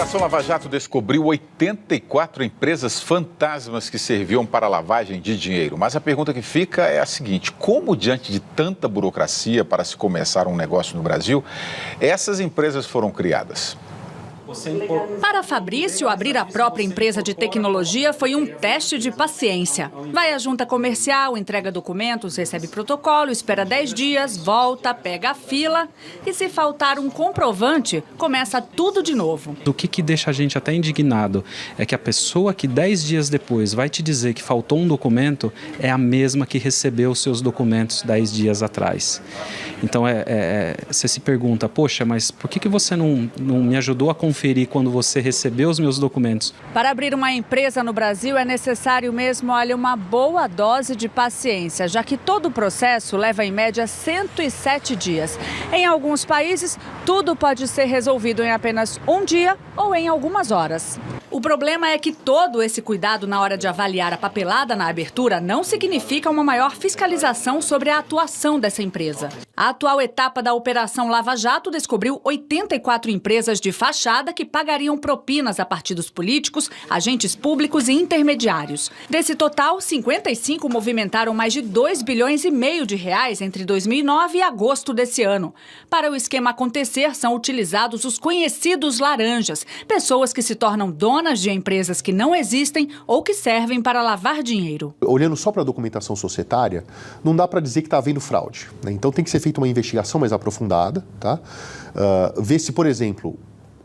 Operação Lava Jato descobriu 84 empresas fantasmas que serviam para lavagem de dinheiro. Mas a pergunta que fica é a seguinte: como, diante de tanta burocracia para se começar um negócio no Brasil, essas empresas foram criadas? Para Fabrício, abrir a própria empresa de tecnologia foi um teste de paciência. Vai à junta comercial, entrega documentos, recebe protocolo, espera 10 dias, volta, pega a fila e, se faltar um comprovante, começa tudo de novo. O que deixa a gente até indignado é que a pessoa que 10 dias depois vai te dizer que faltou um documento é a mesma que recebeu os seus documentos 10 dias atrás. Então, você se pergunta, poxa, mas por que você não me ajudou a conferir quando você recebeu os meus documentos? Para abrir uma empresa no Brasil é necessário mesmo, uma boa dose de paciência, já que todo o processo leva em média 107 dias. Em alguns países, tudo pode ser resolvido em apenas um dia ou em algumas horas. O problema é que todo esse cuidado na hora de avaliar a papelada na abertura não significa uma maior fiscalização sobre a atuação dessa empresa. A atual etapa da Operação Lava Jato descobriu 84 empresas de fachada que pagariam propinas a partidos políticos, agentes públicos e intermediários. Desse total, 55 movimentaram mais de 2,5 bilhões de reais entre 2009 e agosto desse ano. Para o esquema acontecer, são utilizados os conhecidos laranjas, pessoas que se tornam donas de empresas que não existem ou que servem para lavar dinheiro. Olhando só para a documentação societária, não dá para dizer que está havendo fraude, né? Então tem que ser feita uma investigação mais aprofundada, tá? Ver se, por exemplo,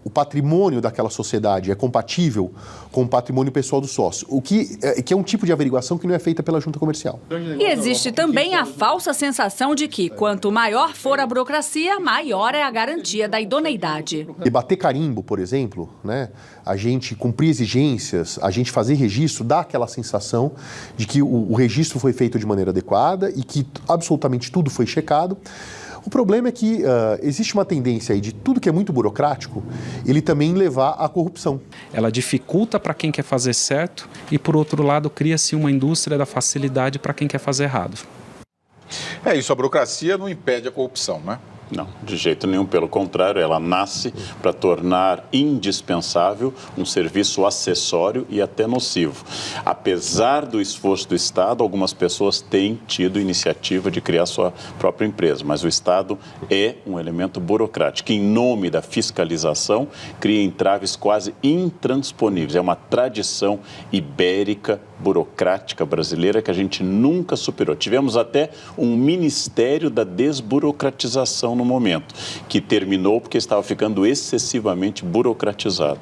o patrimônio daquela sociedade é compatível com o patrimônio pessoal do sócio, o que é um tipo de averiguação que não é feita pela junta comercial. E existe também a falsa sensação de que, quanto maior for a burocracia, maior é a garantia da idoneidade. E bater carimbo, por exemplo, né, a gente cumprir exigências, a gente fazer registro, dá aquela sensação de que o registro foi feito de maneira adequada e que absolutamente tudo foi checado. O problema é que existe uma tendência aí de tudo que é muito burocrático, ele também levar à corrupção. Ela dificulta para quem quer fazer certo e, por outro lado, cria-se uma indústria da facilidade para quem quer fazer errado. É isso, a burocracia não impede a corrupção, né? Não, de jeito nenhum, pelo contrário, ela nasce para tornar indispensável um serviço acessório e até nocivo. Apesar do esforço do Estado, algumas pessoas têm tido iniciativa de criar sua própria empresa, mas o Estado é um elemento burocrático que, em nome da fiscalização, cria entraves quase intransponíveis. É uma tradição ibérica, burocrática brasileira que a gente nunca superou. Tivemos até um Ministério da Desburocratização no momento, que terminou porque estava ficando excessivamente burocratizado.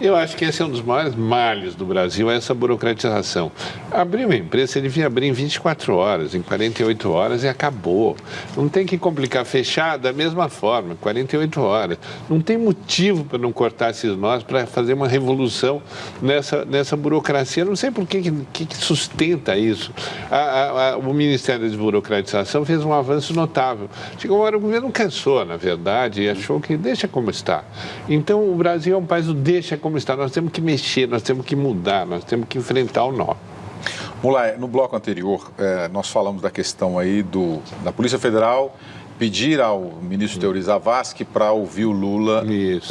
Eu acho que esse é um dos maiores males do Brasil, essa burocratização. Abrir uma empresa, você devia abrir em 24 horas, em 48 horas e acabou. Não tem que complicar, fechar da mesma forma, 48 horas. Não tem motivo para não cortar esses nós, para fazer uma revolução nessa burocracia. Eu não sei por que sustenta isso. O Ministério da Desburocratização fez um avanço notável. Chegou uma hora, o governo cansou, na verdade, e achou que deixa como está. Então, o Brasil é um país do deixa como está. Nós temos que mexer, nós temos que mudar, nós temos que enfrentar o nó. Mulay, no bloco anterior, nós falamos da questão aí da Polícia Federal pedir ao ministro Teori Zavascki para ouvir o Lula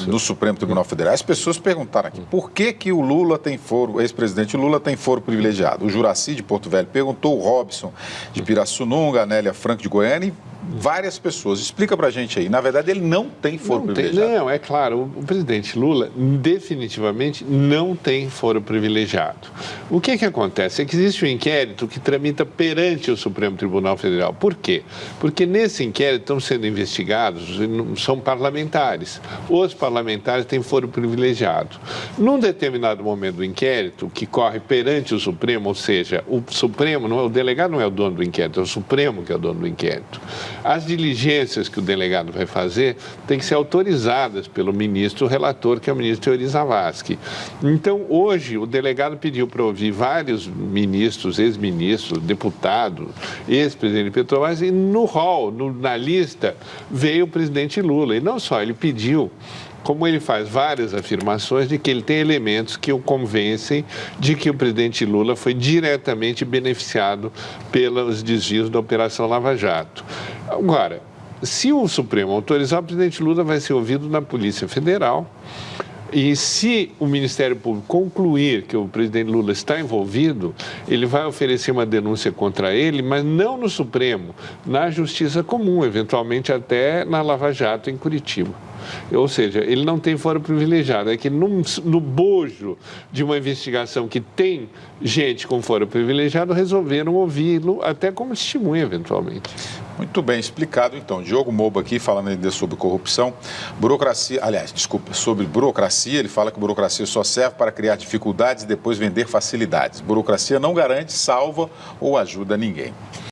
no Supremo Tribunal Federal. As pessoas perguntaram aqui, por que o Lula tem foro, o ex-presidente Lula tem foro privilegiado? O Juraci de Porto Velho perguntou, o Robson de Pirassununga, a Nélia Franco de Goiânia e várias pessoas. Explica pra gente aí. Na verdade, ele não tem foro privilegiado. Não, é claro. O presidente Lula definitivamente não tem foro privilegiado. O que acontece? É que existe um inquérito que tramita perante o Supremo Tribunal Federal. Por quê? Porque nesse inquérito estão sendo investigados, são parlamentares. Os parlamentares têm foro privilegiado. Num determinado momento do inquérito, que corre perante o Supremo, ou seja, o Supremo, o delegado não é o dono do inquérito, é o Supremo que é o dono do inquérito. As diligências que o delegado vai fazer têm que ser autorizadas pelo ministro relator, que é o ministro Teori Zavascki. Então, hoje, o delegado pediu para ouvir vários ministros, ex-ministros, deputados, ex-presidente de Petrobras, e no hall, na lista, veio o presidente Lula. E não só, ele pediu, como ele faz várias afirmações de que ele tem elementos que o convencem de que o presidente Lula foi diretamente beneficiado pelos desvios da Operação Lava Jato. Agora, se o Supremo autorizar, o presidente Lula vai ser ouvido na Polícia Federal, E se o Ministério Público concluir que o presidente Lula está envolvido, ele vai oferecer uma denúncia contra ele, mas não no Supremo, na Justiça Comum, eventualmente até na Lava Jato em Curitiba. Ou seja, ele não tem foro privilegiado, é que no bojo de uma investigação que tem gente com foro privilegiado, resolveram ouvi-lo até como testemunha, eventualmente. Muito bem explicado, então. Diogo Moba aqui, falando ainda sobre corrupção. Sobre burocracia, ele fala que burocracia só serve para criar dificuldades e depois vender facilidades. Burocracia não garante, salva ou ajuda ninguém.